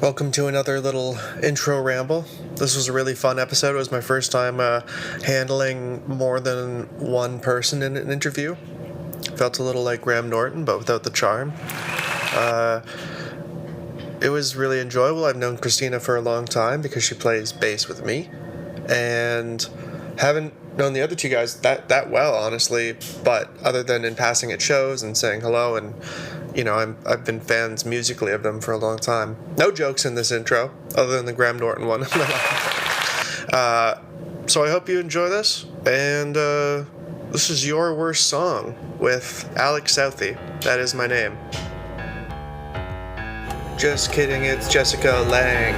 Welcome to another little intro ramble. This was a really fun episode. It was my first time handling more than one person in an interview. Felt a little like Graham Norton, but without the charm. Uh, it was really enjoyable. I've known Christina for a long time because she plays bass with me, and haven't known the other two guys that well, honestly. But other than in passing at shows and saying hello, and I've been fans musically of them for a long time. No jokes in this intro, other than the Graham Norton one. So I hope you enjoy this, and this is Your Worst Song with Alex Southey. That is my name. Just kidding, it's Jessica Lang.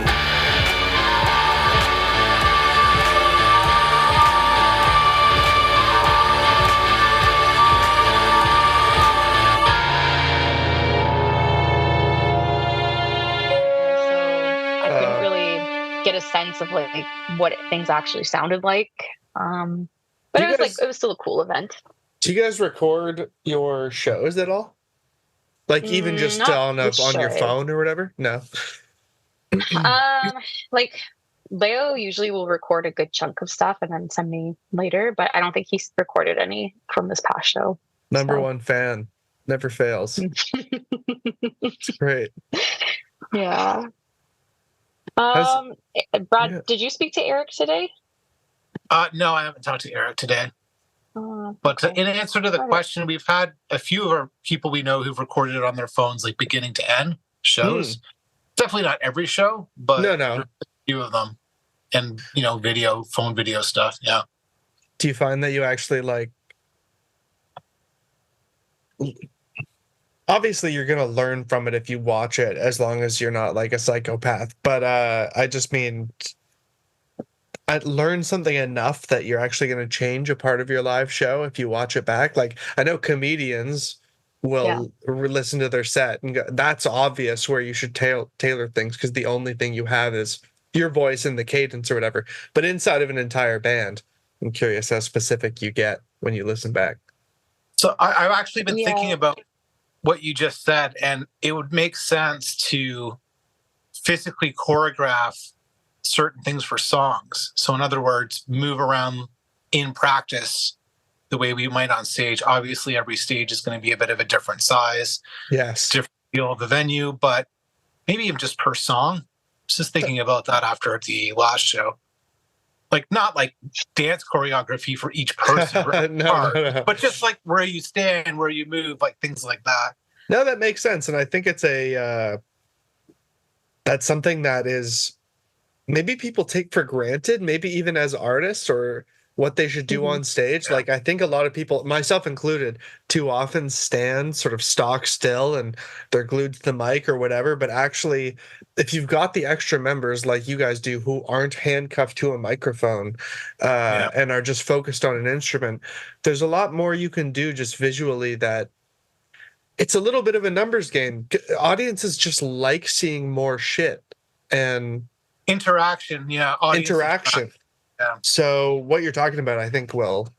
Get a sense of like what things actually sounded like. But it was still a cool event. Do you guys record your shows at all? Like even just on your phone or whatever? No. Like Leo usually will record a good chunk of stuff and then send me later, but I don't think he's recorded any from this past show. Number one fan. Never fails. It's great. Yeah. Brad, did you speak to Eric today? No, I haven't talked to Eric today. But in answer to the question, we've had a few of our people we know who've recorded it on their phones, like beginning to end shows. Definitely not every show, but no. A few of them. And, phone video stuff. Yeah. Do you find that you actually like... Obviously, you're going to learn from it if you watch it, as long as you're not like a psychopath. But I just mean... I'd learn something enough that you're actually going to change a part of your live show if you watch it back. Like, I know comedians will listen to their set and go, that's obvious where you should tailor things because the only thing you have is your voice and the cadence or whatever. But inside of an entire band, I'm curious how specific you get when you listen back. So I've actually been thinking about what you just said, and it would make sense to physically choreograph certain things for songs. So in other words, move around in practice the way we might on stage. Obviously, every stage is going to be a bit of a different size, different feel of the venue, but maybe even just per song. Just thinking about that after the last show. Like, not like dance choreography for each person, no. But just like where you stand, where you move, like things like that. No, that makes sense. And I think it's that's something that is maybe people take for granted, maybe even as artists, or what they should do on stage. Yeah. Like, I think a lot of people, myself included, too often stand sort of stock still and they're glued to the mic or whatever. But actually, if you've got the extra members like you guys do who aren't handcuffed to a microphone and are just focused on an instrument, there's a lot more you can do just visually. That it's a little bit of a numbers game. Audiences just like seeing more shit and interaction. Interaction. Yeah. So what you're talking about, I think, will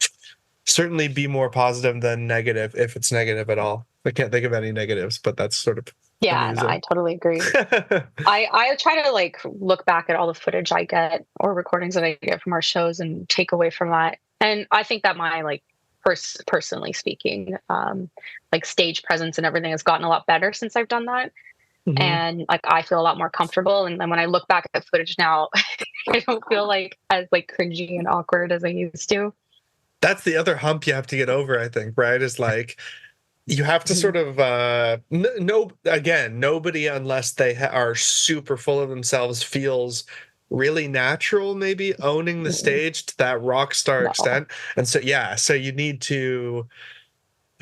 certainly be more positive than negative, if it's negative at all. I can't think of any negatives, but that's sort of amusing. No, I totally agree. I try to like look back at all the footage I get or recordings that I get from our shows and take away from that. And I think that my like personally speaking, like stage presence and everything has gotten a lot better since I've done that. And like I feel a lot more comfortable, and then when I look back at footage now, I don't feel like as like cringy and awkward as I used to. That's the other hump you have to get over, I think, right? Is like you have to sort of nobody, unless they are super full of themselves, feels really natural, maybe owning the stage to that rock star extent. And so so you need to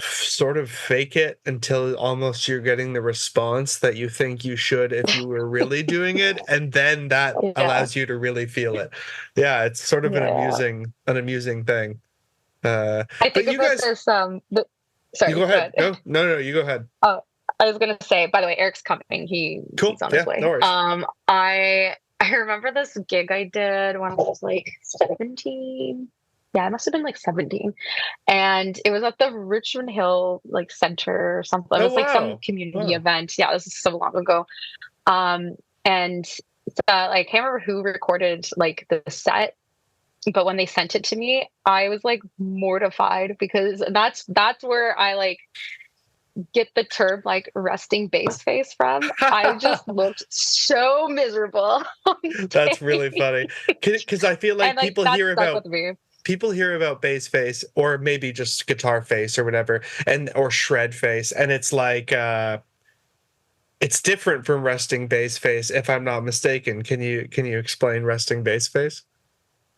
sort of fake it until almost you're getting the response that you think you should if you were really doing it, and then that allows you to really feel it. Yeah, it's sort of an amusing thing. I think you guys this sorry, you go ahead. No, you go ahead. Oh, I was gonna say, by the way, Eric's coming. He's on his way. No worries. I remember this gig I did when I was like 17. Yeah, I must have been like 17. And it was at the Richmond Hill like center or something. It was like some community event. Yeah, this is so long ago. And I can't remember who recorded like the set, but when they sent it to me, I was like mortified because that's where I like get the term like resting bass face from. I just looked so miserable on That's really stage. funny because I feel And like like that stuck with me. people hear about bass face or maybe just guitar face or whatever, and or shred face, and it's like it's different from resting bass face, if I'm not mistaken. Can you explain resting bass face?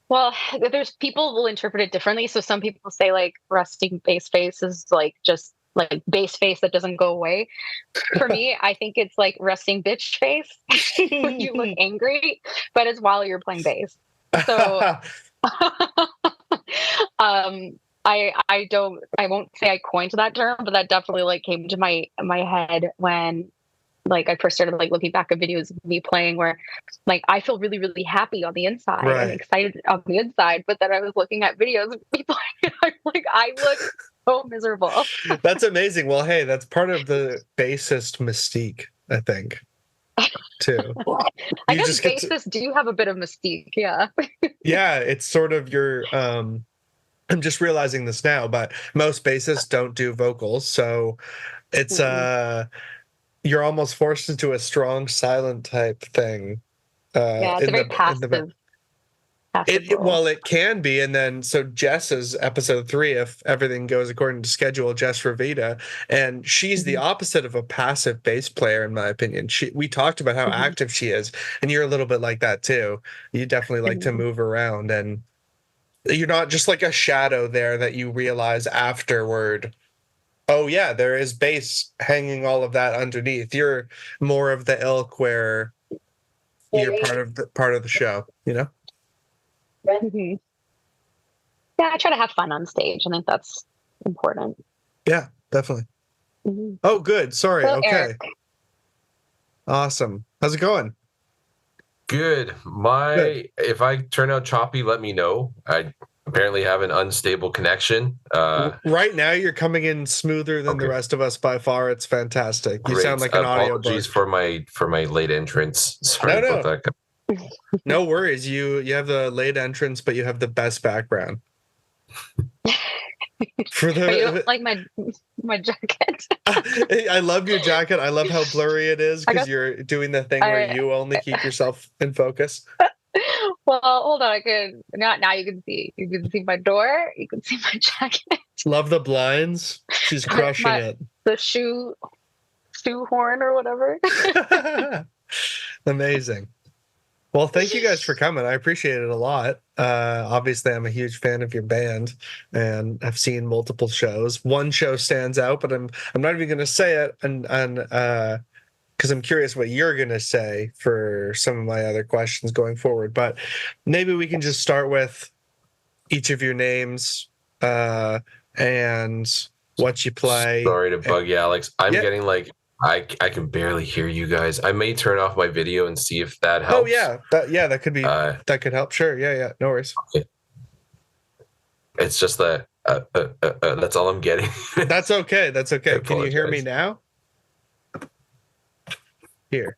Well, there's people will interpret it differently. So some people say like resting bass face is like just like bass face that doesn't go away. For me, I think it's like resting bitch face when you look angry, but it's while you're playing bass. So I won't say I coined that term, but that definitely like came to my head when like I first started like looking back at videos of me playing where like I feel really, really happy on the inside and Right. excited on the inside, but then I was looking at videos of me playing, I'm like I look so miserable. That's amazing. Well, hey, that's part of the bassist mystique, I think, too. I You guess just get to, bassists do have a bit of mystique, yeah. yeah, it's sort of your I'm just realizing this now, but most bassists don't do vocals, so it's Mm-mm. you're almost forced into a strong silent type thing Yeah, it's a very in the passive role. well, it can be, and then so Jess's episode 3, if everything goes according to schedule, Jess Ravita, and she's the Mhm, opposite of a passive bass player, in my opinion. We talked about how mhm, active she is, and you're a little bit like that too. You definitely like to mhm. move around, and you're not just like a shadow there that you realize afterward. Oh yeah, there is bass hanging all of that underneath. You're more of the ilk where you're part of the show, you know? Mhm. Yeah, I try to have fun on stage. I think that's important. Yeah, definitely. Mhm. Oh, good. Sorry. So Eric, Okay. Awesome. How's it going? Good. Good. If I turn out choppy, let me know. I apparently have an unstable connection. Right now, you're coming in smoother than the Okay, rest of us by far. It's fantastic. You sound great. like an Apologies audiobook. for my late entrance. Sorry No, about no, that. no worries. You have the late entrance, but you have the best background. For but you don't the, like my jacket. I love your jacket. I love how blurry it is I because guess you're doing the thing where I you only keep yourself in focus. well, hold on. I can now you can see my door. You can see my jacket. Love the blinds. She's crushing my it. the shoe horn or whatever. Amazing. Well, thank you guys for coming. I appreciate it a lot. Obviously, I'm a huge fan of your band, and I've seen multiple shows. One show stands out, but I'm not even going to say it, and because I'm curious what you're going to say for some of my other questions going forward. But maybe we can just start with each of your names and what you play. Sorry to bug you, Alex. I'm Yeah. getting like I can barely hear you guys. I may turn off my video and see if that Oh helps. yeah, that could be that could help. Sure. Yeah. No worries. It's just that that's all I'm getting. That's okay. That's okay. I Can you hear me apologize. now? Here.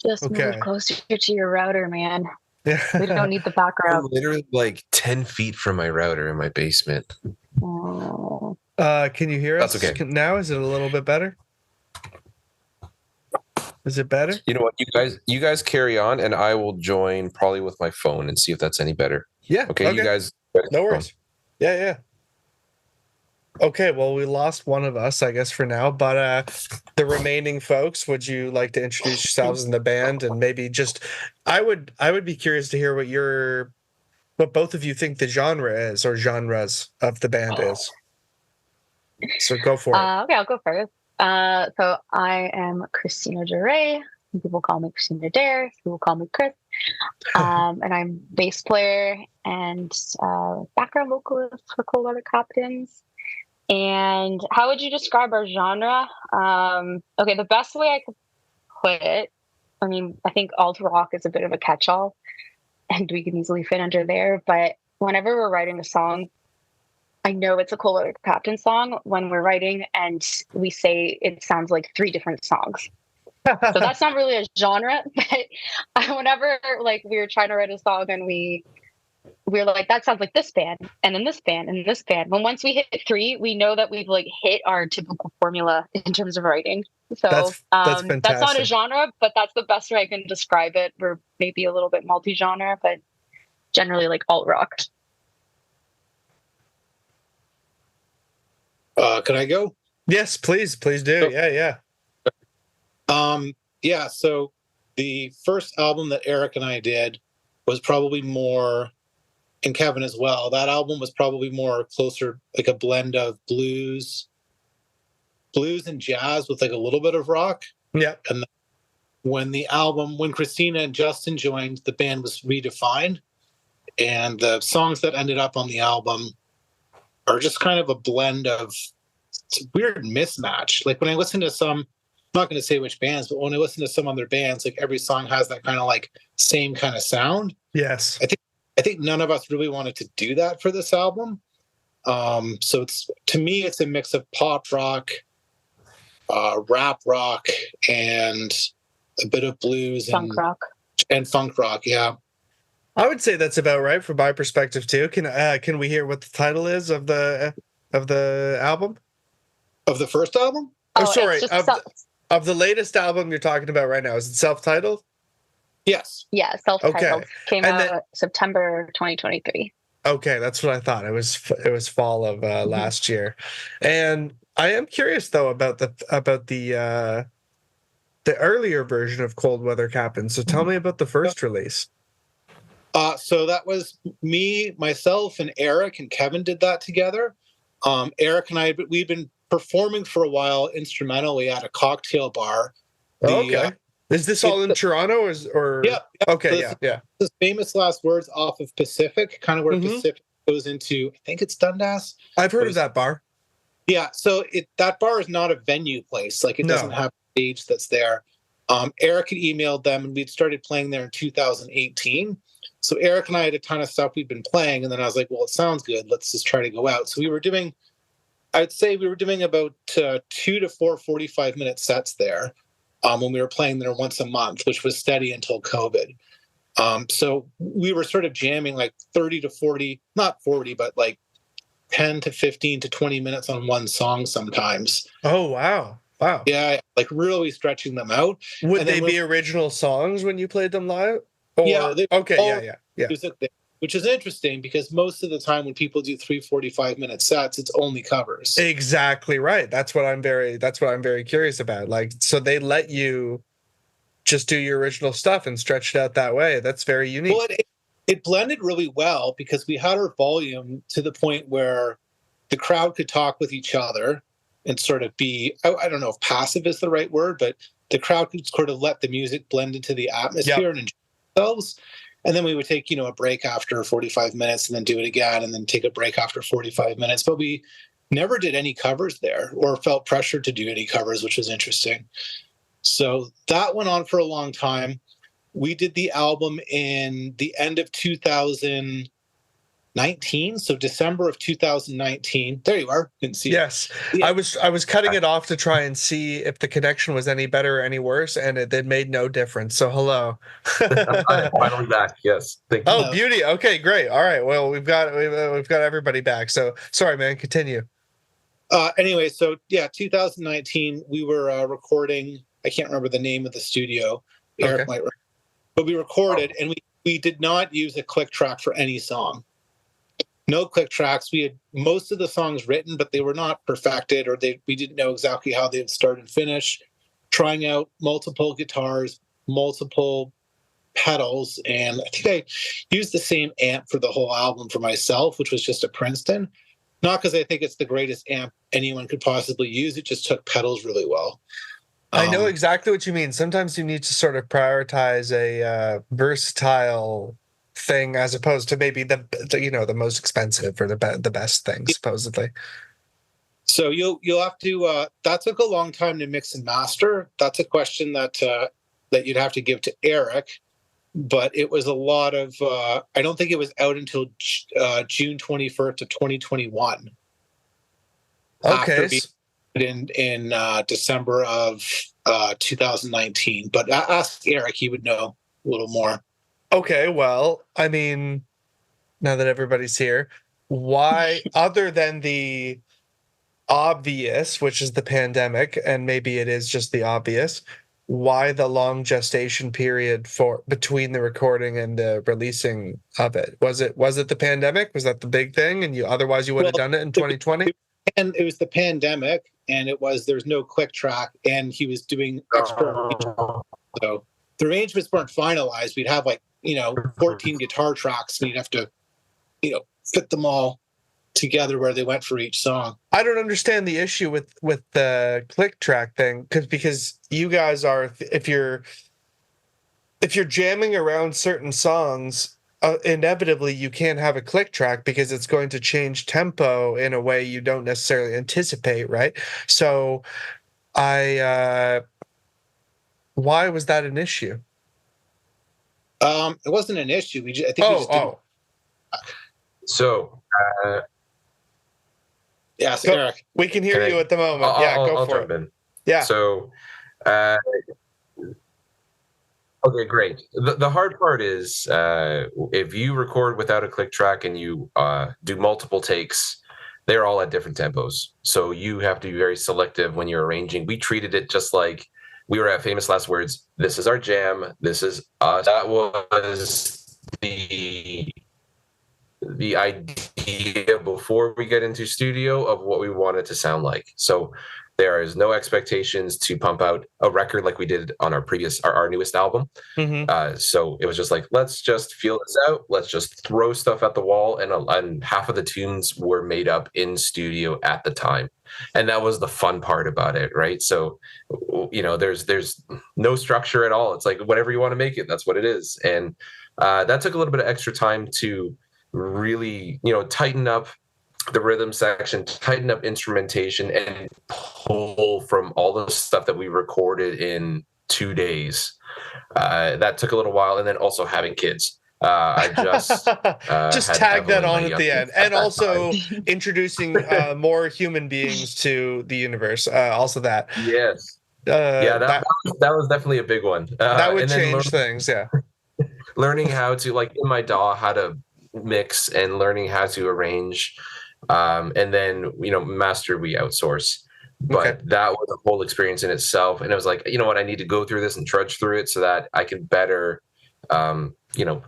Just move Okay. closer to your router, man. We Yeah. don't need the I'm background. literally like 10 feet from my router in my basement. Oh. Can you hear us That's okay. now? Is it a little bit better? Is it better? You know what, you guys carry on, and I will join probably with my phone and see if that's any better. Yeah. Okay, you guys. No worries. Yeah. Okay, well, we lost one of us, I guess, for now. But the remaining folks, would you like to introduce yourselves in the band and maybe just I would be curious to hear what both of you think the genre is or genres of the band is. So go for it. Okay, I'll go first. So I am Christina Duray. Some people call me Christina Dare. Some people call me Chris. And I'm bass player and background vocalist for Cold Water Captains. And how would you describe our genre? Okay, the best way I could put it, I mean, I think alt rock is a bit of a catch-all, and we can easily fit under there. But whenever we're writing a song, I know it's a Cold Weather Captain song when we're writing, and we say it sounds like 3 different songs. So that's not really a genre, but whenever like we were trying to write a song and we're like, that sounds like this band, and then this band, and this band. When once we hit 3, we know that we've like hit our typical formula in terms of writing. So That's that's not a fantastic. genre, but that's the best way I can describe it. We're maybe a little bit multi-genre, but generally like alt rock. Can I go? Yes, please do. Yeah. Yeah, so the first album that Eric and I did was probably more, and Kevin as well, that album was probably more closer, like a blend of blues and jazz with like a little bit of rock. Yeah. And when Christina and Justin joined, the band was redefined, and the songs that ended up on the album are just kind of a blend of, it's a weird mismatch. Like when I listen to some, I'm not going to say which bands, but when I listen to some other bands, like every song has that kind of like same kind of sound. Yes. I think none of us really wanted to do that for this album. So to me, it's a mix of pop rock, rap rock, and a bit of blues Funk rock. And funk rock. Yeah. I would say that's about right from my perspective too. Can we hear what the title is of the album? Of the first album? Oh, sorry. Of the latest album you're talking about right now, is it self-titled? Yes. Yeah, self-titled. Okay. Came out September 2023. Okay, that's what I thought. It was fall of last year, and I am curious though about the earlier version of Cold Weather Captain. So tell me about the first release. So that was me, myself, and Eric and Kevin did that together. Eric and I, we've been performing for a while instrumentally at a cocktail bar. Okay. Is this all in Toronto or? Yeah. Okay. So yeah. The famous last words off of Pacific, kind of where Pacific goes into, I think it's Dundas. I've heard of that bar. Yeah. So that bar is not a venue place. Like it doesn't have a stage that's there. Eric had emailed them and we'd started playing there in 2018. So Eric and I had a ton of stuff we'd been playing. And then I was like, well, it sounds good. Let's just try to go out. So I'd say we were doing about 2 to 4 45-minute sets there when we were playing there once a month, which was steady until COVID. So we were sort of jamming like 30 to 40, not 40, but like 10 to 15 to 20 minutes on one song sometimes. Oh, wow. Wow. Yeah, like really stretching them out. Would they be original songs when you played them live? Or, yeah. Okay, yeah. Which is interesting because most of the time when people do 3 45-minute sets, it's only covers. Exactly right. That's what I'm very curious about. Like, so they let you just do your original stuff and stretch it out that way. That's very unique. Well, it blended really well because we had our volume to the point where the crowd could talk with each other and sort of be, I don't know if passive is the right word, but the crowd could sort of let the music blend into the atmosphere and enjoy themselves. And then we would take, a break after 45 minutes and then do it again and then take a break after 45 minutes. But we never did any covers there or felt pressured to do any covers, which was interesting. So that went on for a long time. We did the album in the end of 2019. So December of 2019. There you are. Didn't see Yes. Yeah. I was cutting it off to try and see if the connection was any better or any worse, and it made no difference. So hello. I'm finally back. Yes. Thank you. Oh, beauty. Okay, great. All right. Well, we've got everybody back. So sorry, man. Continue. Anyway, so yeah, 2019, we were recording. I can't remember the name of the studio. Eric might remember. But we recorded, and we did not use a click track for any song. No click tracks. We had most of the songs written, but they were not perfected, or we didn't know exactly how they would start and finish. Trying out multiple guitars, multiple pedals, and I think I used the same amp for the whole album for myself, which was just a Princeton. Not because I think it's the greatest amp anyone could possibly use. It just took pedals really well. I know exactly what you mean. Sometimes you need to sort of prioritize a versatile thing as opposed to maybe the most expensive or the best thing, supposedly. So you'll have to. That took a long time to mix and master. That's a question that you'd have to give to Eric. but it was a lot of. I don't think it was out until June 21st of 2021. Okay. After being in December of 2019. But ask Eric; he would know a little more. Okay. Well, I mean, now that everybody's here, why, other than the obvious, which is the pandemic, and maybe it is just the obvious, why the long gestation period for between the recording and the releasing of it? Was it the pandemic? Was that the big thing? And otherwise you would have done it in 2020? And it was the pandemic, and there's no click track, and he was doing extra. So the arrangements weren't finalized. We'd have 14 guitar tracks, and you'd have to, fit them all together where they went for each song. I don't understand the issue with the click track thing, because you guys are, if you're jamming around certain songs, inevitably you can't have a click track because it's going to change tempo in a way you don't necessarily anticipate, right? So why was that an issue? It wasn't an issue. I think we just didn't. So yes, Eric. We can hear you at the moment. I'll for jump it. in. Yeah. So okay, great. The hard part is if you record without a click track and you do multiple takes, they're all at different tempos. So you have to be very selective when you're arranging. We treated it just like we were at Famous Last Words. This is our jam. This is us. That was the idea before we get into studio of what we wanted to sound like. So there is no expectations to pump out a record like we did on our newest album. Mm-hmm. So it was just like, let's just feel this out. Let's just throw stuff at the wall. And half of the tunes were made up in studio at the time. And that was the fun part about it, right? So, there's no structure at all. It's like, whatever you want to make it, that's what it is. And that took a little bit of extra time to really, tighten up the rhythm section, tighten up instrumentation, and pull from all the stuff that we recorded in 2 days. That took a little while, and then also having kids. I just just tag that on at the end, and also introducing more human beings to the universe. Also that. Yes. That was definitely a big one. That would change things. Yeah. Learning how to, like in my DAW, how to mix and learning how to arrange. And then, master we outsource. But that was a whole experience in itself. And it was like, you know what, I need to go through this and trudge through it so that I can better,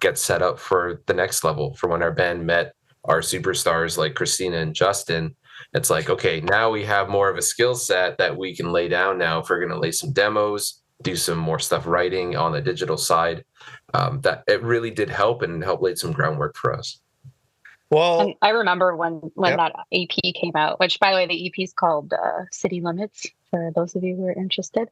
get set up for the next level. For when our band met our superstars like Christina and Justin, it's like, okay, now we have more of a skill set that we can lay down now if we're going to lay some demos, do some more stuff writing on the digital side. That it really did help and help lay some groundwork for us. Well, and I remember when that EP came out, which, by the way, the EP is called City Limits, for those of you who are interested.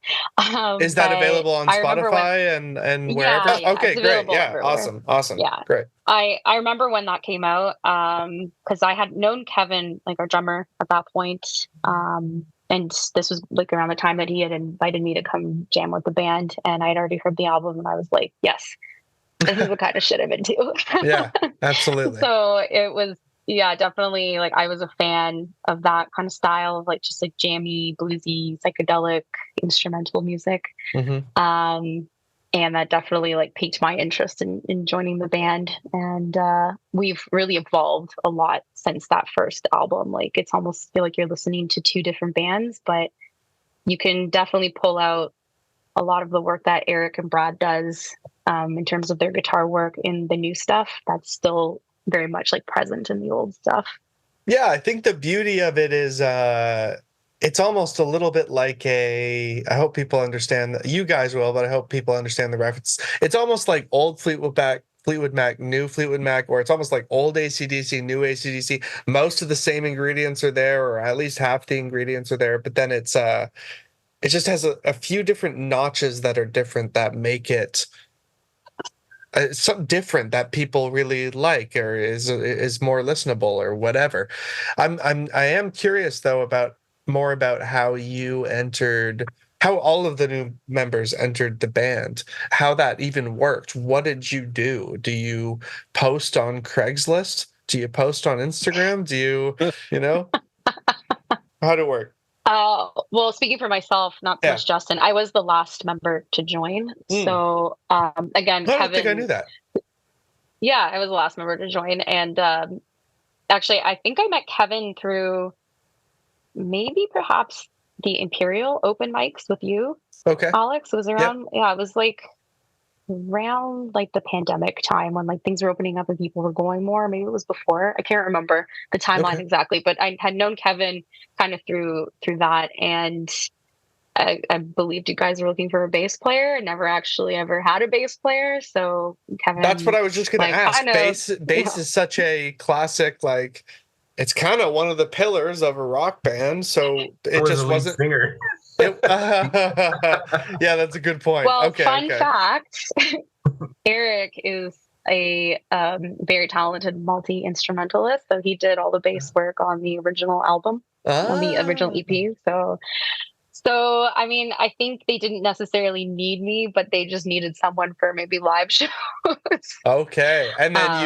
Is that available on Spotify and wherever? Yeah, okay, great. Yeah, everywhere. awesome. Yeah, great. I remember when that came out because I had known Kevin, like our drummer, at that point. And this was like around the time that he had invited me to come jam with the band, and I'd already heard the album, and I was like, yes. This is the kind of shit I'm into. Yeah, absolutely. So it was, definitely, like, I was a fan of that kind of style of just jammy, bluesy, psychedelic instrumental music. Mm-hmm. And that definitely piqued my interest in joining the band. And we've really evolved a lot since that first album. It's almost feel like you're listening to two different bands, but you can definitely pull out a lot of the work that Eric and Brad does in terms of their guitar work in the new stuff. That's still very much present in the old stuff. Yeah, I think the beauty of it is it's almost a little bit like I hope people understand that. You guys will, but I hope people understand the reference. It's almost like old Fleetwood Mac, new Fleetwood Mac, where it's almost like old AC/DC, new AC/DC. Most of the same ingredients are there, or at least half the ingredients are there, but then it just has a few different notches that are different that make it something different that people really like, or is more listenable, or whatever. I am curious though about how you entered how all of the new members entered the band, how that even worked. What did you do? Do you post on Craigslist? Do you post on Instagram? Do you know, how'd it work? Well, speaking for myself, not so much Justin, I was the last member to join. So, again, I Kevin. don't think I knew that. Yeah, I was the last member to join. And actually, I think I met Kevin through maybe perhaps the Imperial open mics with you. Okay. Alex, it was around, it was like around like the pandemic time when like things were opening up and people were going more. Maybe it was before. I can't remember the timeline exactly, but I had known Kevin kind of through that, and I believed you guys were looking for a bass player. I never actually ever had a bass player, so Kevin. That's what I was just going to ask. Bass is such a classic, like it's kind of one of the pillars of a rock band. So it just wasn't. Singer. Yeah, that's a good point. Well, fun fact: Eric is a very talented multi-instrumentalist. So he did all the bass work on the original album, on the original EP. So, I mean, I think they didn't necessarily need me, but they just needed someone for maybe live shows. Okay. And then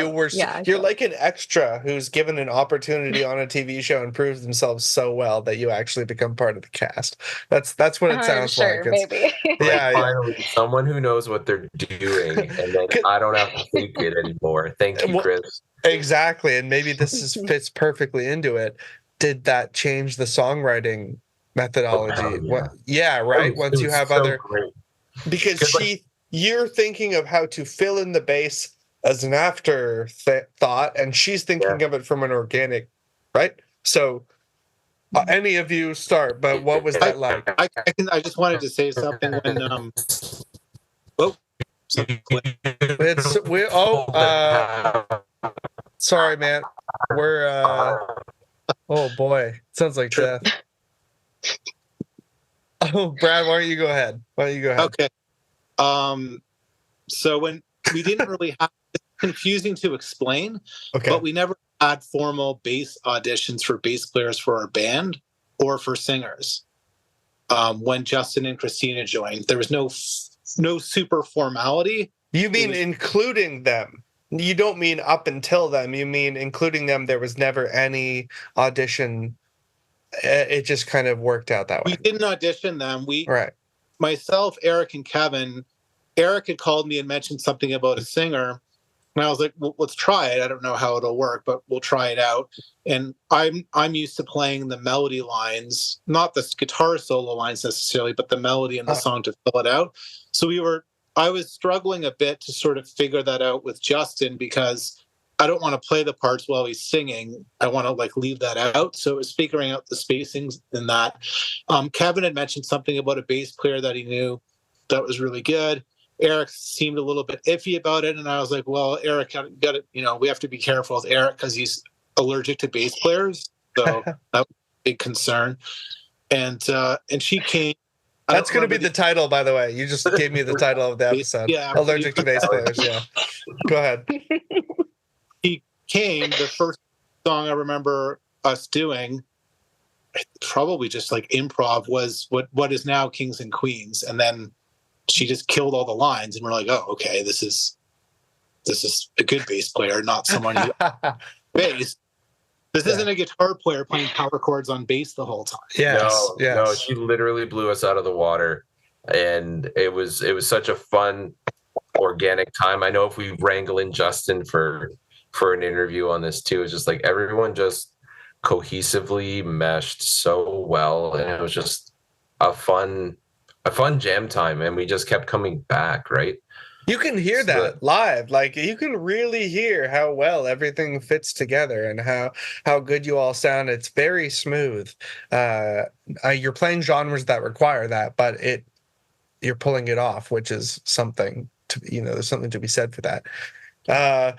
you're like an extra who's given an opportunity on a TV show and proves themselves so well that you actually become part of the cast. That's what it sounds like. Maybe. Finally, someone who knows what they're doing, and then I don't have to think it anymore. Thank you, Chris. Exactly. And maybe this fits perfectly into it. Did that change the songwriting methodology? Right. Once you have other, because you're thinking of how to fill in the bass as an afterthought, and she's thinking of it from an organic, right? So any of you start, but what was that like? I just wanted to say something when sorry, man. We're oh boy, sounds like death. Oh, Brad, why don't you go ahead? Okay. So when we didn't really have, it's confusing to explain, but we never had formal bass auditions for bass players for our band or for singers. When Justin and Christina joined, there was no super formality. You mean including them? You don't mean up until them. You mean including them. There was never any audition. It just kind of worked out that way. We didn't audition them. Myself, Eric, and Kevin. Eric had called me and mentioned something about a singer, and I was like, well, let's try it. I don't know how it'll work, but we'll try it out. And I'm used to playing the melody lines, not the guitar solo lines necessarily, but the melody in the song to fill it out. So I was struggling a bit to sort of figure that out with Justin, because I don't want to play the parts while he's singing. I want to leave that out. So it was figuring out the spacings in that. Kevin had mentioned something about a bass player that he knew that was really good. Eric seemed a little bit iffy about it, and I was like, well, Eric, got it. We have to be careful with Eric because he's allergic to bass players. So that was a big concern. And she came. That's going to be the title, by the way. You just gave me the title of the episode. Yeah, allergic to bass players. Yeah. Go ahead. He came. The first song I remember us doing, probably just improv, was what is now Kings and Queens, and then she just killed all the lines, and we're like, oh, okay, this is a good bass player, not someone who bass. This isn't a guitar player playing power chords on bass the whole time. No, she literally blew us out of the water, and it was such a fun, organic time. I know if we wrangle in Justin for an interview on this too, it's just everyone just cohesively meshed so well, and it was just a fun jam time, and we just kept coming back, right? You can hear that live. You can really hear how well everything fits together and how good you all sound. It's very smooth. You're playing genres that require that, but you're pulling it off, which is something there's something to be said for that.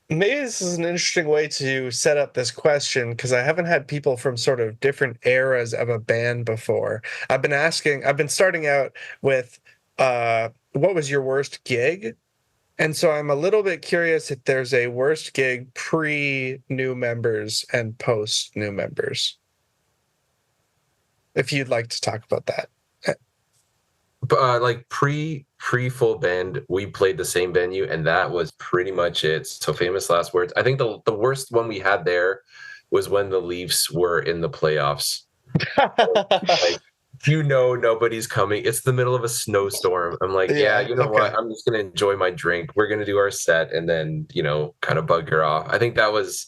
Maybe this is an interesting way to set up this question, because I haven't had people from sort of different eras of a band before. I've been starting out with what was your worst gig? And so I'm a little bit curious if there's a worst gig pre-new members and post-new members. If you'd like to talk about that. Like pre full band, we played the same venue, and that was pretty much it. So famous last words. I think the worst one we had there was when the Leafs were in the playoffs. Like, nobody's coming. It's the middle of a snowstorm. I'm like, Yeah, you know okay. what? I'm just gonna enjoy my drink. We're gonna do our set, and then kind of bugger off. I think that was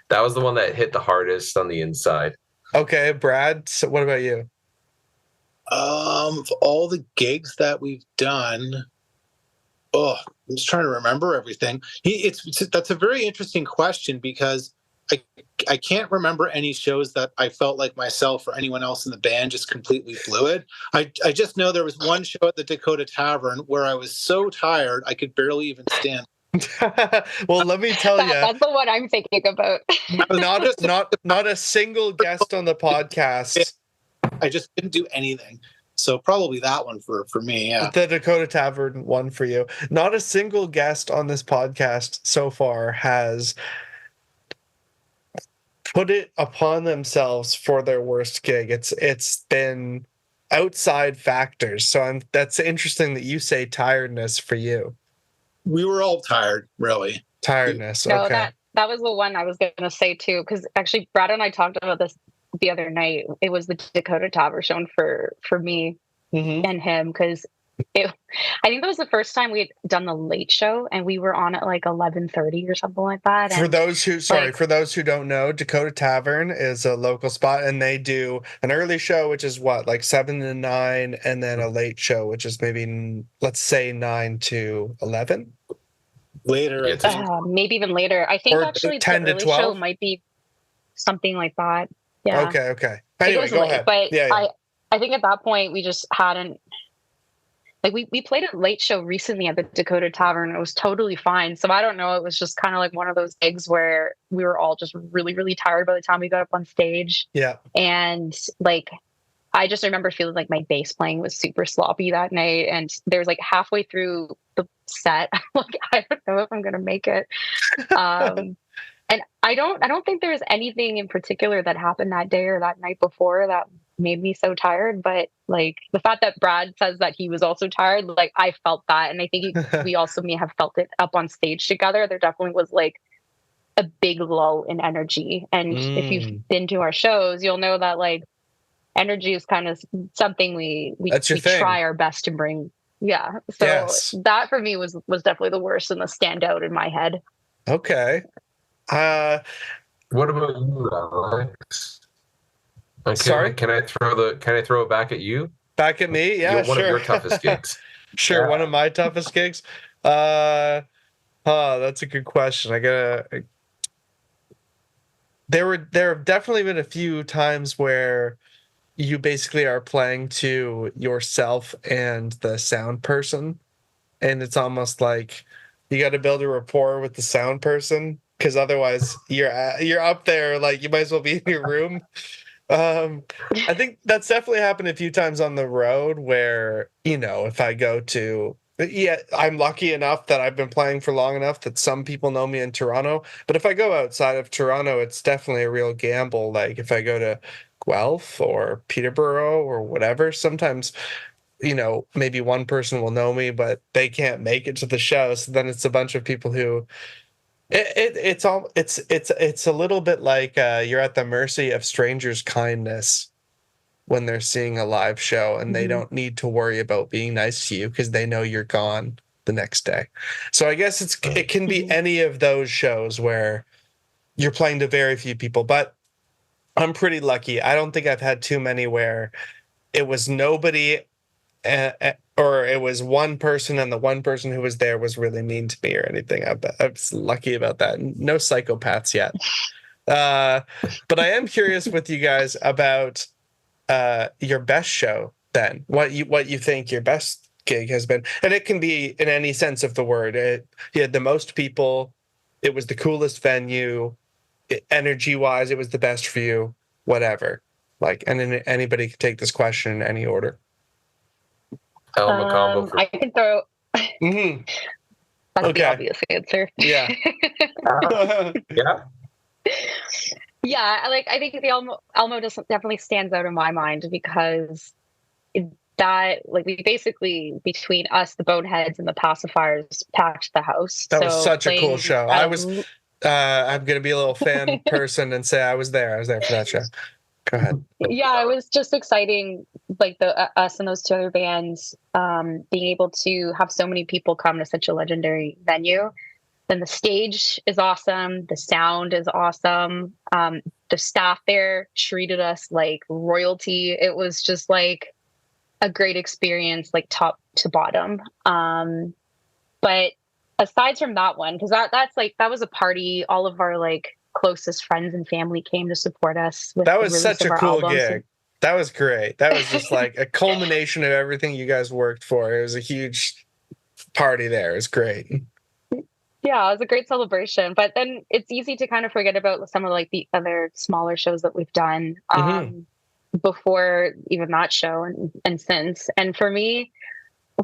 the one that hit the hardest on the inside. Okay, Brad. So what about you? Of all the gigs that we've done, I'm just trying to remember everything. That's a very interesting question because I can't remember any shows that I felt like myself or anyone else in the band just completely blew it. I just know there was one show at the Dakota Tavern where I was so tired I could barely even stand. Well, let me tell you, That's the one I'm thinking about. not a single guest on the podcast. I just didn't do anything. So probably that one for me, yeah. The Dakota Tavern one for you. Not a single guest on this podcast so far has put it upon themselves for their worst gig. It's been outside factors. So that's interesting that you say tiredness for you. We were all tired, really. Tiredness. No, okay. that was the one I was going to say too, because actually Brad and I talked about this the other night. It was the Dakota Tavern show for me and him, because I think that was the first time we had done the late show, and we were on at like 11:30 or something like that. For And those who don't know, Dakota Tavern is a local spot, and they do an early show, which is what, like 7 to 9, and then a late show, which is maybe, let's say, 9 to 11. Later, maybe even later. I think Or actually 10 the to early 12? show might be something like that. Yeah. Okay. Anyway, go ahead. But yeah. I think at that point we just hadn't, like, we played a late show recently at the Dakota Tavern. It was totally fine. So I don't know. It was just kind of like one of those gigs where we were all just really, really tired by the time we got up on stage. Yeah. And like, I just remember feeling like my bass playing was super sloppy that night. And there was like halfway through the set, I'm like, I don't know if I'm going to make it. And I don't think there was anything in particular that happened that day or that night before that made me so tired. But like the fact that Brad says that he was also tired, like I felt that. And I think we also may have felt it up on stage together. There definitely was like a big lull in energy. And if you've been to our shows, you'll know that like energy is kind of something we try our best to bring. Yeah. So that for me was definitely the worst and the standout in my head. Okay. What about you, Alex? Sorry? Can I throw it back at you? Back at me? Yeah, One of your toughest gigs. Sure, yeah. One of my toughest gigs. That's a good question. There have definitely been a few times where you basically are playing to yourself and the sound person, and it's almost like you got to build a rapport with the sound person, because otherwise you're up there, like you might as well be in your room. I think that's definitely happened a few times on the road where, if I go to, I'm lucky enough that I've been playing for long enough that some people know me in Toronto. But if I go outside of Toronto, it's definitely a real gamble. Like if I go to Guelph or Peterborough or whatever, sometimes, maybe one person will know me, but they can't make it to the show. So then it's a bunch of people who it's a little bit like you're at the mercy of strangers' kindness when they're seeing a live show, and they don't need to worry about being nice to you because they know you're gone the next day. So I guess it can be any of those shows where you're playing to very few people, but I'm pretty lucky. I don't think I've had too many where it was nobody or it was one person, and the one person who was there was really mean to me or anything. I was lucky about that. No psychopaths yet. But I am curious with you guys about your best show then. What you think your best gig has been. And it can be in any sense of the word. You had the most people. It was the coolest venue. Energy-wise, it was the best for you. Whatever. And then anybody can take this question in any order. I can throw. That's the obvious answer. Yeah. Yeah. Yeah, I think the Elmo definitely stands out in my mind because that, like, we basically, between us, the Boneheads, and the Pacifiers, packed the house. That was such a cool playing show. I'm gonna be a little fan person and say I was there for that show. Go ahead. Yeah, it was just exciting, like us and those two other bands, being able to have so many people come to such a legendary venue. Then the stage is awesome, the sound is awesome. The staff there treated us like royalty. It was just like a great experience, like top to bottom. But aside from that one, because that was a party, all of our like closest friends and family came to support us with that was the release such of a our cool albums. gig. That was great. That was just like a culmination of everything you guys worked for. It was a huge party there. It was great. Yeah, it was a great celebration. But then it's easy to kind of forget about some of like the other smaller shows that we've done before even that show and since. And for me,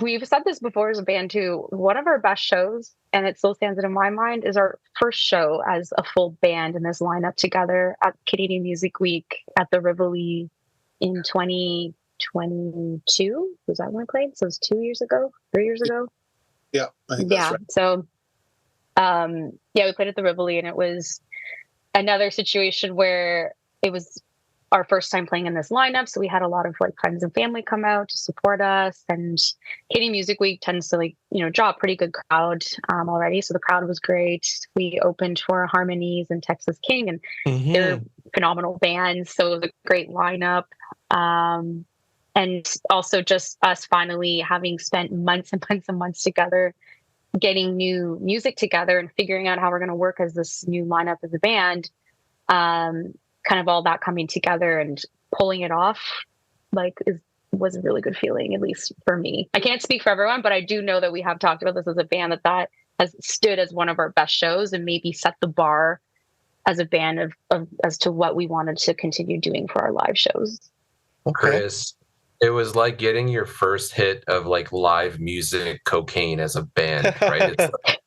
we've said this before as a band too, one of our best shows, and it still stands in my mind, is our first show as a full band in this lineup together at Canadian Music Week at the Rivoli in 2022. Was that when we played? So it was 2 years ago, 3 years ago. Yeah, I think that's right. So we played at the Rivoli, and it was another situation where it was our first time playing in this lineup. So we had a lot of like friends and family come out to support us, and Canadian Music Week tends to draw a pretty good crowd already. So the crowd was great. We opened for Harmonies and Texas King, and they're phenomenal bands. So it was a great lineup. And also just us finally having spent months and months and months together, getting new music together and figuring out how we're going to work as this new lineup as a band. Kind of all that coming together and pulling it off, was a really good feeling, at least for me. I can't speak for everyone, but I do know that we have talked about this as a band that has stood as one of our best shows and maybe set the bar as a band of as to what we wanted to continue doing for our live shows. Okay. Chris, it was like getting your first hit of like live music cocaine as a band, right? It's like,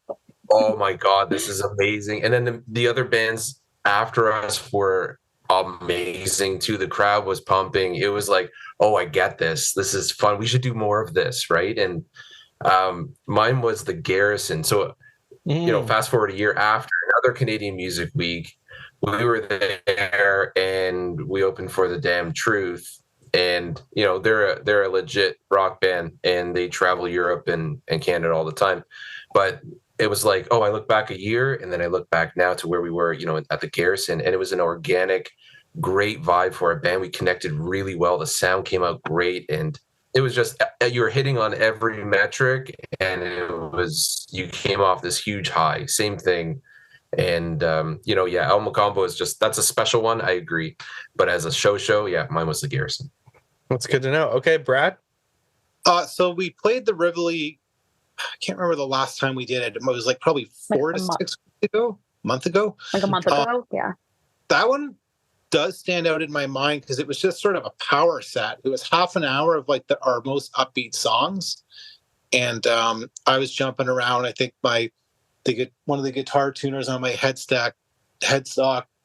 oh my God, this is amazing. And then the other bands after us were amazing too. The crowd was pumping. It was like, oh, I get this. This is fun. We should do more of this, right? And mine was the Garrison. So, fast forward a year after another Canadian Music Week, we were there and we opened for The Damn Truth. And they're a legit rock band, and they travel Europe and Canada all the time. But it was like, oh, I look back a year, and then I look back now to where we were, at the Garrison, and it was an organic, great vibe for a band. We connected really well. The sound came out great, and it was just, you were hitting on every metric, and you came off this huge high. Same thing. And El Macombo that's a special one. I agree. But as a show, yeah, mine was the Garrison. That's good to know. Okay, Brad. So we played the Rivoli. I can't remember the last time we did it. It was like probably 4 to 6 weeks ago, month ago. Like a month ago, yeah. That one does stand out in my mind because it was just sort of a power set. It was half an hour of like our most upbeat songs, and I was jumping around. I think one of the guitar tuners on my headstock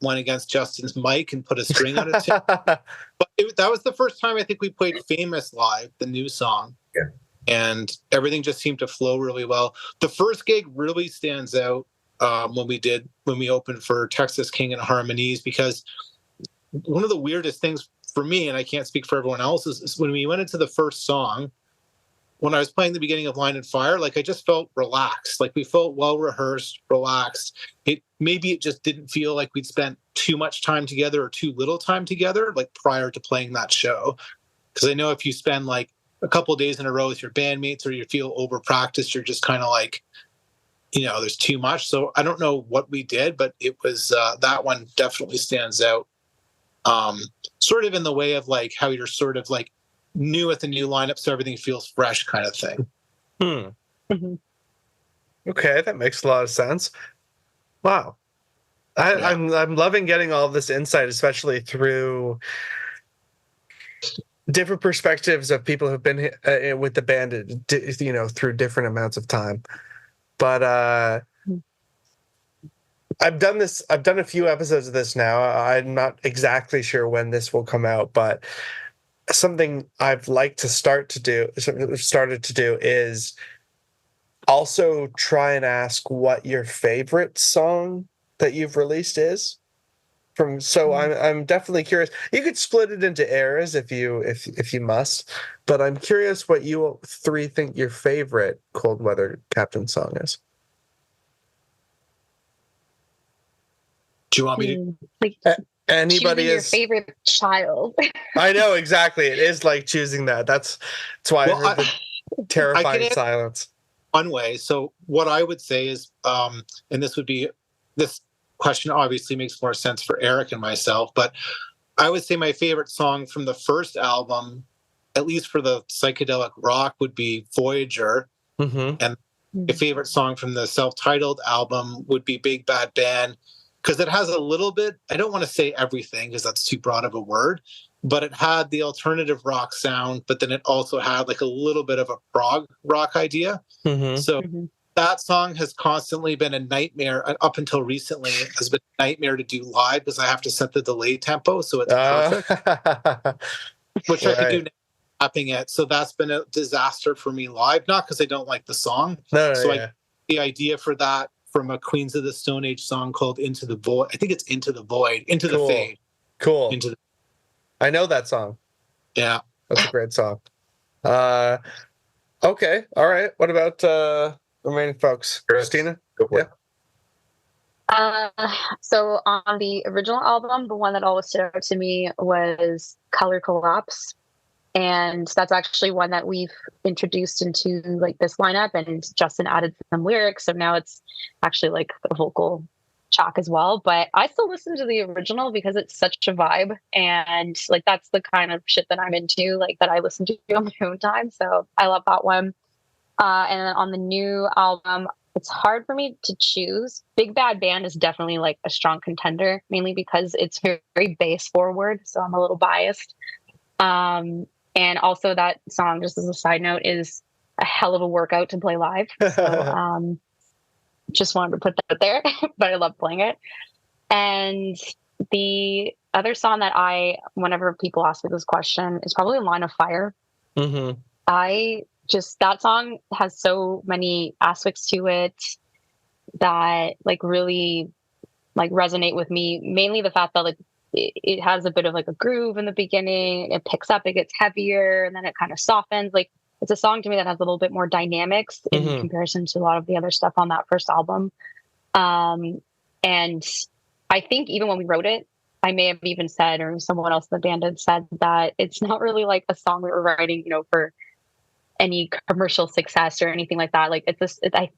went against Justin's mic and put a string on it. But that was the first time I think we played Famous live, the new song. Yeah. And everything just seemed to flow really well. The first gig really stands out when we opened for Texas King and Harmonies, because one of the weirdest things for me, and I can't speak for everyone else, is when we went into the first song, when I was playing the beginning of Line and Fire, like I just felt relaxed. Like we felt well rehearsed, relaxed. Maybe it just didn't feel like we'd spent too much time together or too little time together, like prior to playing that show. Because I know if you spend like a couple of days in a row with your bandmates, or you feel over practiced, you're just kind of like, there's too much. So I don't know what we did, but it was that one definitely stands out. Sort of in the way of like how you're sort of like new at the new lineup, so everything feels fresh, kind of thing. Mm-hmm. Okay, that makes a lot of sense. Wow, I'm loving getting all this insight, especially through different perspectives of people who've been with the band, through different amounts of time. But I've done a few episodes of this now. I'm not exactly sure when this will come out, but something I've started to do is also try and ask what your favorite song that you've released is. I'm definitely curious. You could split it into eras if you must, but I'm curious what you three think your favorite Cold Weather Captain song is. Do you want me to? Like Anybody choosing your is favorite child. I know exactly. It is like choosing that. That's why I heard the I terrifying can answer silence. one way. So what I would say is, and this question obviously makes more sense for Eric and myself, but I would say my favorite song from the first album, at least for the psychedelic rock, would be Voyager. Mm-hmm. And my favorite song from the self-titled album would be Big Bad Band, because it has a little bit, I don't want to say everything because that's too broad of a word, but it had the alternative rock sound, but then it also had like a little bit of a prog rock idea. Mm-hmm. So that song has constantly been a nightmare up until recently. Has been a nightmare to do live because I have to set the delay tempo so it's perfect, which I could do now, tapping it. So that's been a disaster for me live, not because I don't like the song. The idea for that from a Queens of the Stone Age song called Into the Void. I think it's Into the Void, Into the Fade. Cool. I know that song. Yeah. That's a great song. Okay. All right. What about the remaining folks? Christina? Go for it. So on the original album, the one that always stood out to me was Color Collapse. And that's actually one that we've introduced into like this lineup, and Justin added some lyrics. So now it's actually like a vocal track as well. But I still listen to the original because it's such a vibe. And like, that's the kind of shit that I'm into, like that I listen to on my own time. So I love that one. And then on the new album, it's hard for me to choose. Big Bad Band is definitely like a strong contender, mainly because it's very, very bass forward. So I'm a little biased. And also that song, just as a side note, is a hell of a workout to play live. So just wanted to put that there, but I love playing it. And the other song that whenever people ask me this question, is probably Line of Fire. Mm-hmm. That song has so many aspects to it that like really like resonate with me. Mainly the fact that like it has a bit of like a groove in the beginning, it picks up, it gets heavier, and then it kind of softens. Like it's a song to me that has a little bit more dynamics in comparison to a lot of the other stuff on that first album. And I think even when we wrote it, I may have even said, or someone else in the band had said, that it's not really like a song we were writing, for any commercial success or anything like that. Like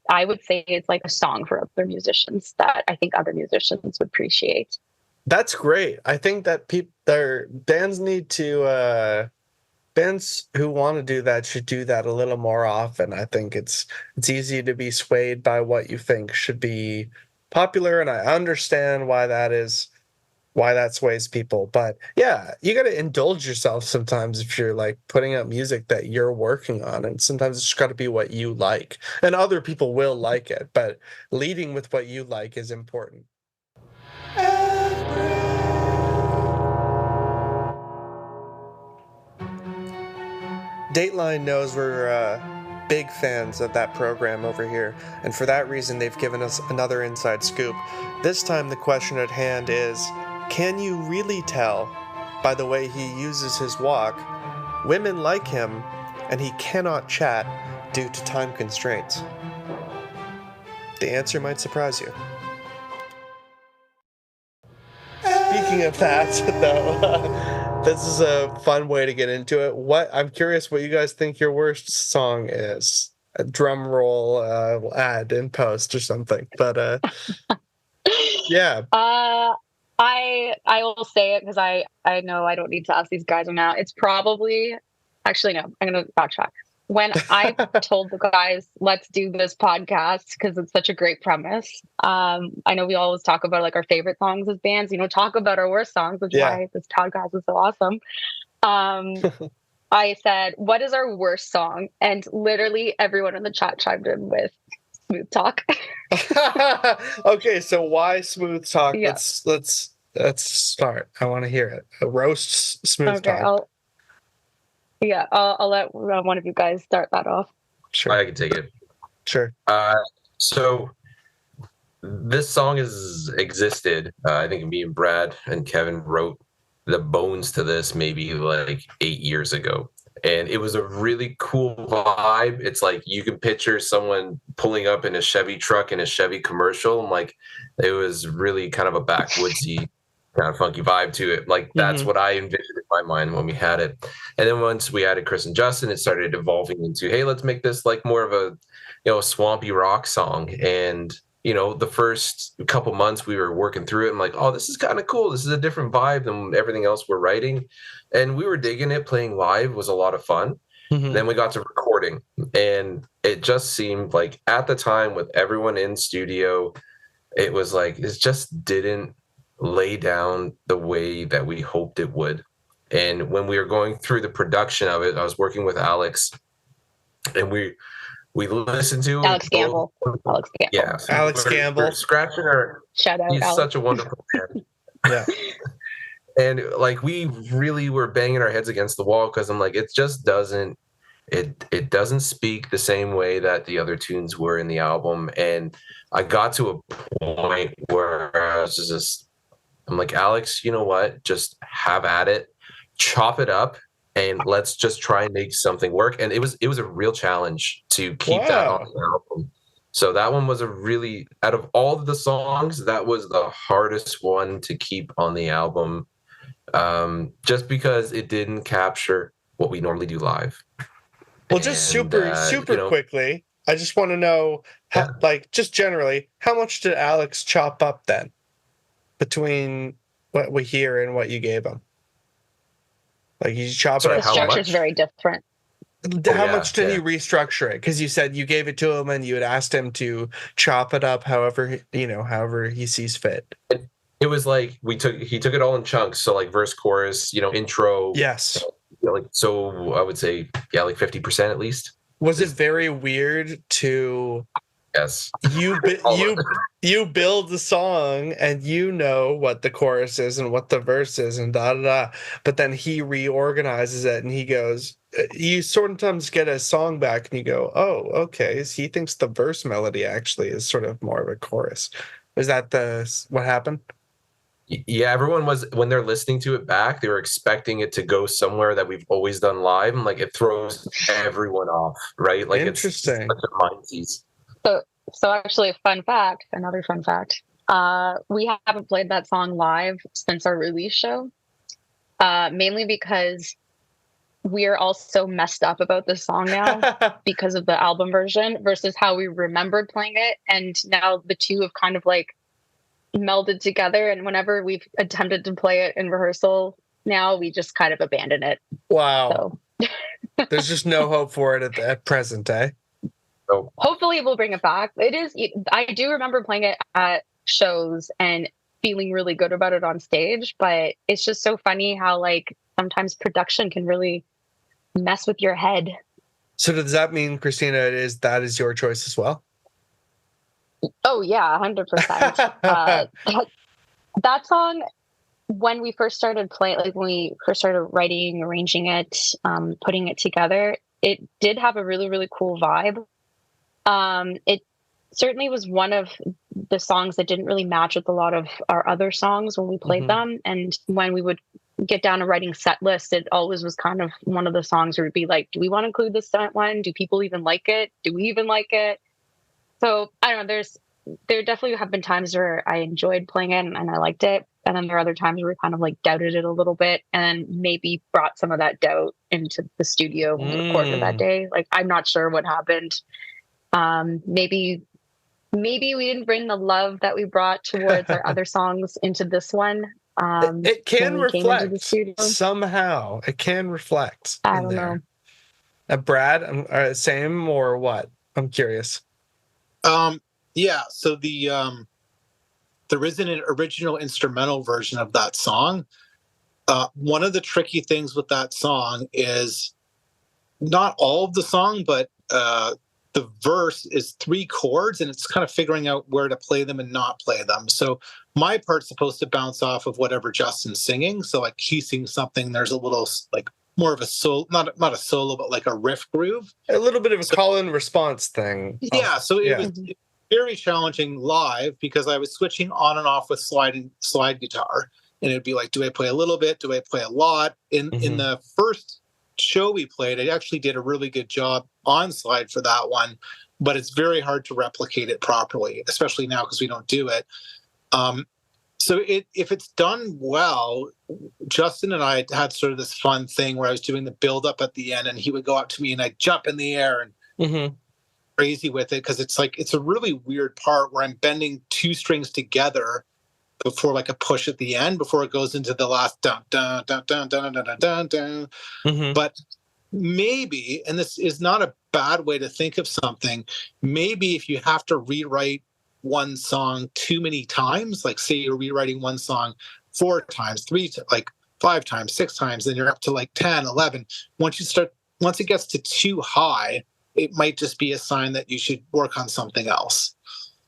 I would say it's like a song for other musicians that I think other musicians would appreciate. That's great. I think that bands need to bands who want to do that should do that a little more often. I think it's easy to be swayed by what you think should be popular, and I understand why that sways people. But yeah, you got to indulge yourself sometimes if you're like putting out music that you're working on, and sometimes it's got to be what you like, and other people will like it, but leading with what you like is important. Dateline knows we're big fans of that program over here, and for that reason they've given us another inside scoop. This time the question at hand is, can you really tell by the way he uses his walk, women like him, and he cannot chat due to time constraints? The answer might surprise you. Speaking of that, though, this is a fun way to get into it. I'm curious what you guys think your worst song is. A drum roll, add in post or something. But yeah. I will say it because I know I don't need to ask these guys now. It's probably, actually no, I'm gonna backtrack. When I told the guys, let's do this podcast because it's such a great premise. I know we always talk about like our favorite songs as bands, talk about our worst songs, which is why this podcast is so awesome. I said, what is our worst song? And literally everyone in the chat chimed in with Smooth Talk. Okay, so why Smooth Talk? Yeah. Let's start. I want to hear it. A roast Smooth Talk. Yeah, I'll let one of you guys start that off. Sure. I can take it. Sure. So this song has existed. I think me and Brad and Kevin wrote the bones to this maybe like 8 years ago. And it was a really cool vibe. It's like you can picture someone pulling up in a Chevy truck in a Chevy commercial. And like it was really kind of a backwoodsy kind of funky vibe to it. Like that's what I envisioned in my mind when we had it. And then once we added Chris and Justin, it started evolving into, hey, let's make this like more of a, swampy rock song. And the first couple months we were working through it. I'm like, oh, this is kind of cool. This is a different vibe than everything else we're writing. And we were digging it. Playing live was a lot of fun. Then we got to recording, and it just seemed like at the time with everyone in studio, it was like, it just didn't lay down the way that we hoped it would. And when we were going through the production of it, I was working with Alex, and we listened to Alex Gamble. Yeah, so Alex Gamble. We're scratching our. Shout out. He's Alex. such a wonderful man. Yeah. And like we really were banging our heads against the wall because I'm like, it just doesn't. It doesn't speak the same way that the other tunes were in the album. And I got to a point where I was just, I'm like, Alex, you know what? Just have at it, chop it up, and let's just try and make something work. And it was a real challenge to keep that on the album. So that one was a really, out of all of the songs, that was the hardest one to keep on the album, just because it didn't capture what we normally do live. Well, just super quickly, I just want to know, just generally, how much did Alex chop up then between what we hear and what you gave him? Like, you chop it up. The structure's very different. How much did he restructure it? Because you said you gave it to him and you had asked him to chop it up however he sees fit. It was like he took it all in chunks. So like verse, chorus, intro. Yes. So I would say, like 50% at least. Was it very weird to? Yes. You build the song and you know what the chorus is and what the verse is and da da da, but then he reorganizes it and he goes. You sometimes get a song back and you go, oh, okay. So he thinks the verse melody actually is sort of more of a chorus. Is that what happened? Yeah, everyone was, when they're listening to it back, they were expecting it to go somewhere that we've always done live, and like it throws everyone off, right? Like interesting. It's such a mind tease. So actually, another fun fact. We haven't played that song live since our release show, mainly because we are all so messed up about this song now because of the album version versus how we remembered playing it, and now the two have kind of like melded together, and whenever we've attempted to play it in rehearsal now, we just kind of abandon it. Wow. So. There's just no hope for it at present, eh? Oh. Hopefully we'll bring it back. I do remember playing it at shows and feeling really good about it on stage, but it's just so funny how like sometimes production can really mess with your head. So does that mean, Christina, that is your choice as well? Oh yeah, 100%. That song, when we first started playing, like when we first started writing, arranging it, putting it together, it did have a really, really cool vibe. It certainly was one of the songs that didn't really match with a lot of our other songs when we played them. And when we would get down to writing set lists, it always was kind of one of the songs where it'd be like, do we want to include this one? Do people even like it? Do we even like it? So I don't know, there definitely have been times where I enjoyed playing it and I liked it. And then there are other times where we kind of like doubted it a little bit and maybe brought some of that doubt into the studio when we recorded that day. Like, I'm not sure what happened. Maybe we didn't bring the love that we brought towards our other songs into this one. It can reflect somehow. It can reflect. I don't know. Brad, same or what? I'm curious. Yeah. So there is an original instrumental version of that song. One of the tricky things with that song is not all of the song, but the verse is 3 chords, and it's kind of figuring out where to play them and not play them. So my part's supposed to bounce off of whatever Justin's singing. So like he sings something, there's a little like more of a solo, not a solo, but like a riff groove. A little bit of a call and response thing. Yeah, so it was very challenging live because I was switching on and off with slide guitar, and it'd be like, do I play a little bit? Do I play a lot? In the first show we played, I actually did a really good job on slide for that one, but it's very hard to replicate it properly, especially now because we don't do it. So if it's done well, Justin and I had sort of this fun thing where I was doing the build up at the end, and he would go up to me and I'd jump in the air and crazy with it, because it's a really weird part where I'm bending two strings together before like a push at the end before it goes into the last dun dun dun dun dun dun dun dun dun. But maybe, and this is not a bad way to think of something, maybe if you have to rewrite one song too many times, like say you're rewriting one song 4 times, 5 times, 6 times, then you're up to like 10, 11. Once it gets to too high, it might just be a sign that you should work on something else.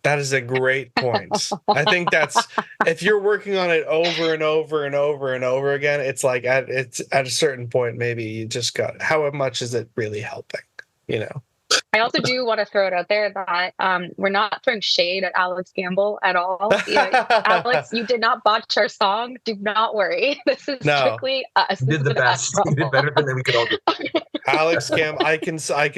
That is a great point. I think that's, if you're working on it over and over and over and over again, it's like at a certain point, maybe you just got, how much is it really helping, you know? I also do want to throw it out there that we're not throwing shade at Alex Gamble at all. Alex, you did not botch our song. Do not worry. This is strictly us. You did the best. You did better than we could all do. Alex Gamble, I can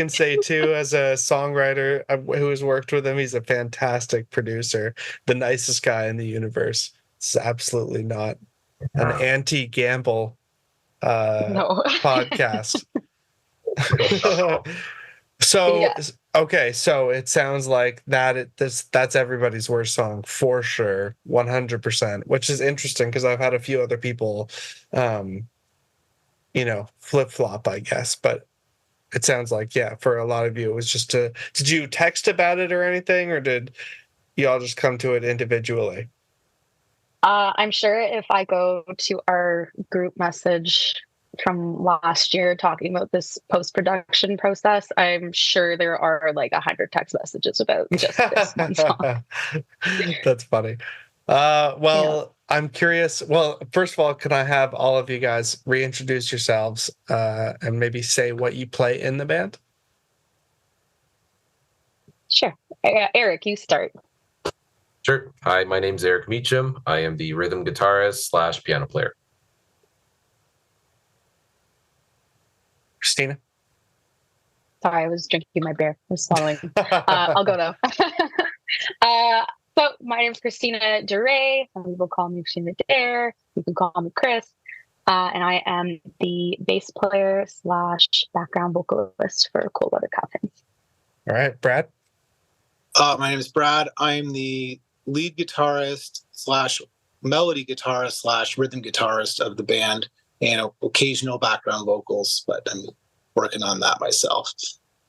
say too, as a songwriter who has worked with him, he's a fantastic producer, the nicest guy in the universe. It's absolutely not an anti-Gamble podcast. So okay, so it sounds like that's everybody's worst song for sure, 100%, which is interesting because I've had a few other people flip-flop, I guess, but it sounds like, for a lot of you it was just did you text about it or anything, or did you all just come to it individually? I'm sure if I go to our group message from last year talking about this post-production process, I'm sure there are like 100 text messages about just this one song. That's funny. I'm curious. Well, first of all, can I have all of you guys reintroduce yourselves and maybe say what you play in the band? Sure. Eric, you start. Sure. Hi, my name's Eric Meacham. I am the rhythm guitarist / piano player. Christina? Sorry, I was drinking my beer. I was swallowing. I'll go though. So my name's Christina DeRay. Some people call me Christina Dare. You can call me Chris. And I am the bass player / background vocalist for Cold Weather Coffins. All right, Brad? My name is Brad. I'm the lead guitarist / melody guitarist / rhythm guitarist of the band, and occasional background vocals, but I'm working on that myself.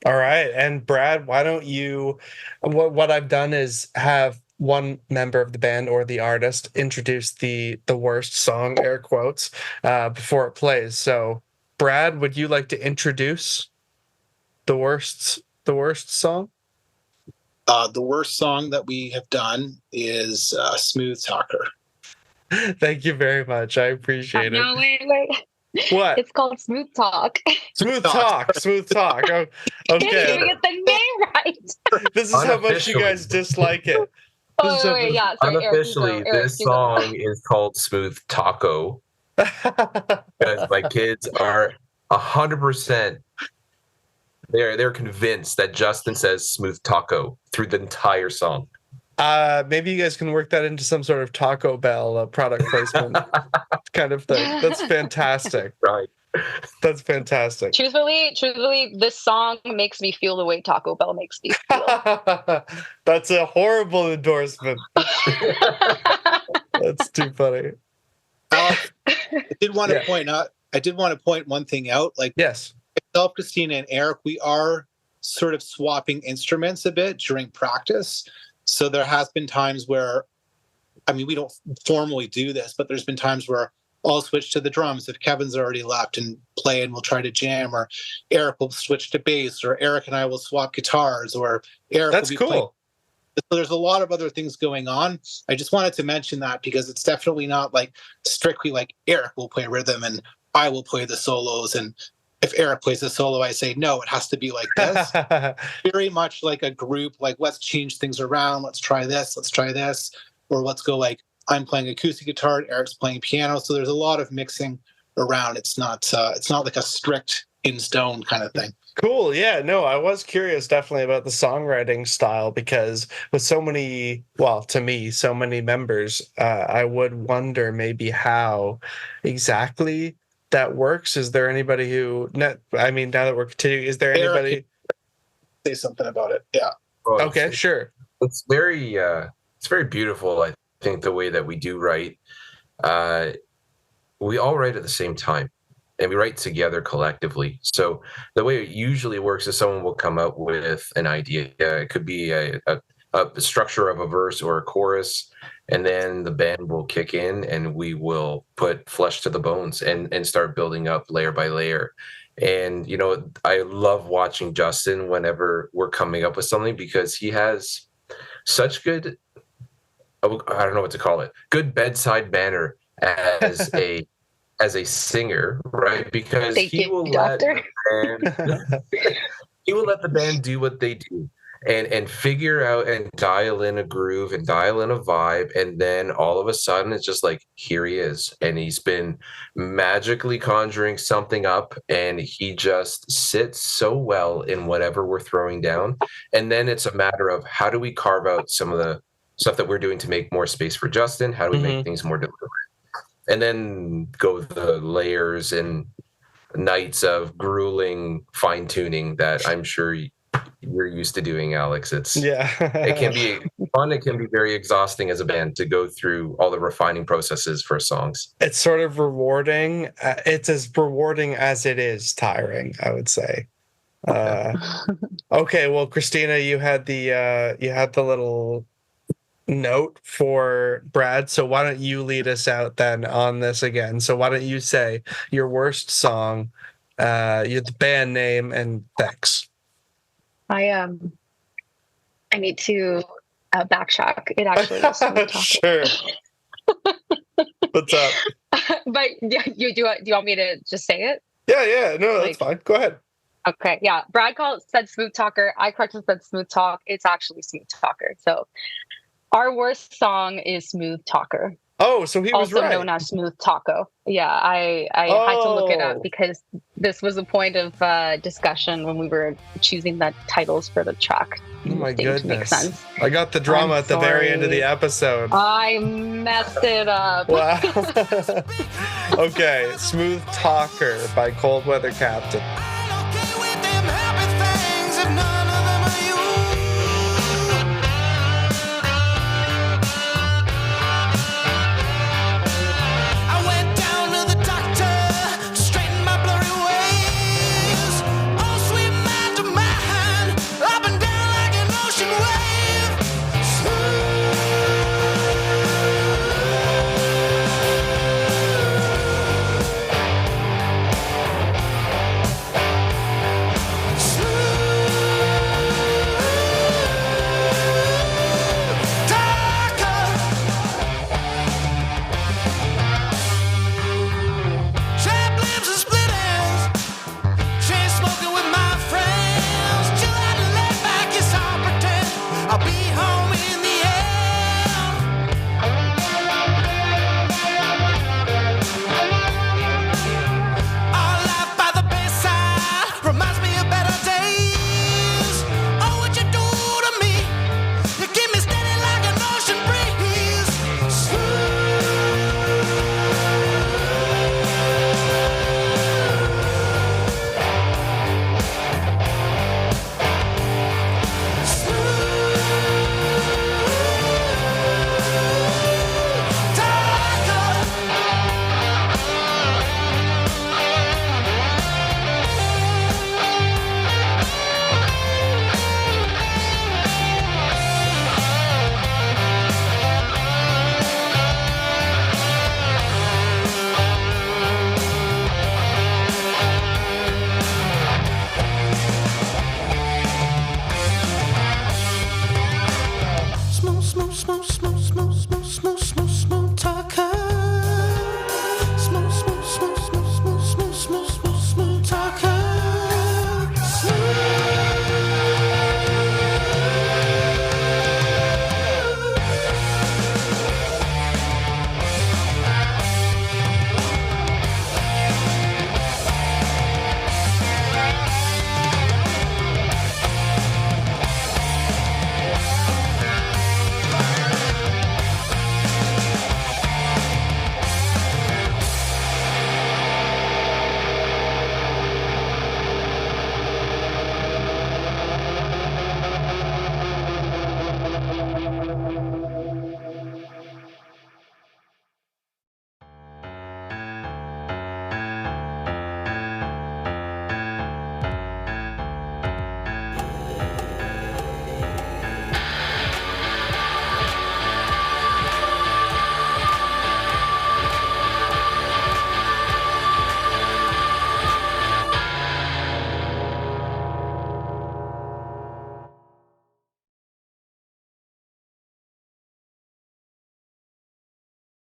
All right. And Brad, why don't you, what I've done is have one member of the band or the artist introduce the worst song, air quotes, before it plays. So Brad, would you like to introduce the worst song? The worst song that we have done is Smooth Talker. Thank you very much. I appreciate it. No, wait. What? It's called Smooth Talk. Smooth Talk. Smooth Talk. Oh, okay. Can't even get the name right. This is how much you guys dislike it. Sorry, unofficially, Eric, this song is called Smooth Taco. Because my kids are 100%. They're convinced that Justin says Smooth Taco through the entire song. Maybe you guys can work that into some sort of Taco Bell product placement kind of thing. That's fantastic. Right. That's fantastic. Truthfully, this song makes me feel the way Taco Bell makes me feel. That's a horrible endorsement. That's too funny. I did want to point one thing out. Like, yes, myself, Christina, and Eric, we are sort of swapping instruments a bit during practice. So there has been times where, we don't formally do this, but there's been times where I'll switch to the drums if Kevin's already left and play, and we'll try to jam, or Eric will switch to bass, or Eric and I will swap guitars, or Eric That's will be cool. playing. So there's a lot of other things going on. I just wanted to mention that because it's definitely not like strictly like Eric will play rhythm and I will play the solos, and if Eric plays the solo, I say, no, it has to be like this. Very much like a group, like, let's change things around. Let's try this. Or let's go like, I'm playing acoustic guitar, Eric's playing piano. So there's a lot of mixing around. It's not like a strict in stone kind of thing. Cool. Yeah, no, I was curious definitely about the songwriting style, because with so many, well, to me, so many members, I would wonder maybe how exactly that works. Is there anybody who, now that we're continuing, is there anybody? Eric, say something about it. Yeah. Well, okay, sure. It's very beautiful, I think, the way that we do write. We all write at the same time, and we write together collectively. So the way it usually works is someone will come up with an idea. It could be a structure of a verse or a chorus, and then the band will kick in and we will put flesh to the bones and start building up layer by layer. And, I love watching Justin whenever we're coming up with something, because he has such good, I don't know what to call it, good bedside manner as a singer, right? Because he will let the band do what they do and figure out and dial in a groove and dial in a vibe, and then all of a sudden it's just like, here he is, and he's been magically conjuring something up, and he just sits so well in whatever we're throwing down. And then it's a matter of, how do we carve out some of the stuff that we're doing to make more space for Justin? How do we make things more deliberate? And then go the layers and nights of grueling fine tuning that I'm sure you're used to doing, Alex. It can be fun. It can be very exhausting as a band to go through all the refining processes for songs. It's sort of rewarding. It's as rewarding as it is tiring, I would say. Okay, well, Christina, you had the little note for Brad, so why don't you lead us out then on this again? So why don't you say your worst song, the band name, and thanks. I need to backtrack. It actually is Smooth Talker. Sure. What's up? But yeah, do you want me to just say it? Yeah. No, that's fine. Go ahead. Okay. Yeah. Brad said Smooth Talker. I correctly said Smooth Talk. It's actually Smooth Talker. So our worst song is Smooth Talker. Oh, so he was right. Also known as Smooth Taco. Yeah, I had to look it up because this was a point of discussion when we were choosing the titles for the track. Oh my goodness. Make sense. I got the drama at the very end of the episode. I messed it up. Wow. Okay, Smooth Talker by Cold Weather Captain.